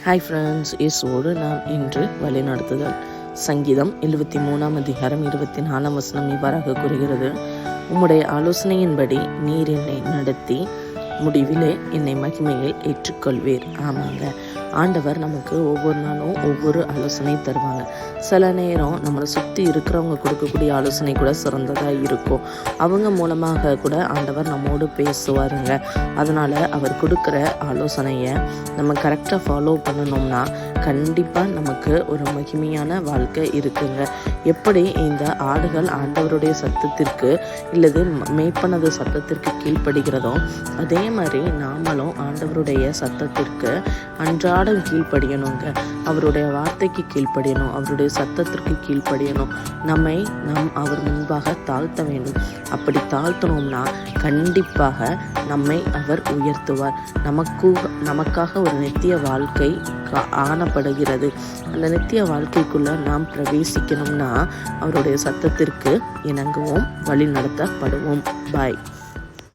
Hi friends, இயேசுவோடு நாம் இன்று வழிநடத்துதல். சங்கீதம் 73 அதிகாரம் 24 வசனம் இவ்வாறாக கூறுகிறது: உம்முடைய ஆலோசனையின்படி நீர் என்னை நடத்தி முடிவிலே என்னை மகிமையில் ஏற்றுக்கொள்வீர். ஆமாங்க, ஆண்டவர் நமக்கு ஒவ்வொரு நாளும் ஒவ்வொரு ஆலோசனை தருவாங்க. சில நேரம் நம்மளை சுற்றி இருக்கிறவங்க கொடுக்கக்கூடிய ஆலோசனை கூட சிறந்ததாக இருக்கும். அவங்க மூலமாக கூட ஆண்டவர் நம்மோடு பேசுவாருங்க. அதனால் அவர் கொடுக்குற ஆலோசனையை நம்ம கரெக்டாக ஃபாலோ பண்ணணும்னா கண்டிப்பாக நமக்கு ஒரு மகிமையான வாழ்க்கை இருக்குங்க. எப்படி இந்த ஆடுகள் ஆண்டவருடைய சத்தத்திற்கு இல்லது மேய்ப்பனது சத்தத்திற்கு கீழ்ப்படுகிறதோ, அதே மாதிரி நாமளும் ஆண்டவருடைய சத்தத்திற்கு அன்றாடம் கீழ்ப்படியணுங்க. அவருடைய வார்த்தைக்கு கீழ்ப்படியணும், அவருடைய சத்தத்திற்கு கீழ்ப்படியணும். நாம் அவர் முன்பாக தாழ்த்த வேண்டும். அப்படி தாழ்த்தணும்னா கண்டிப்பாக நம்மை அவர் உயர்த்துவார். நமக்காக ஒரு நித்திய வாழ்க்கை ஆணப்படுகிறது. அந்த நித்திய வாழ்க்கைக்குள்ள நாம் பிரவேசிக்கணும்னா அவருடைய சத்தத்திற்கு இணங்குவோம், வழி நடத்தப்படுவோம். பாய்.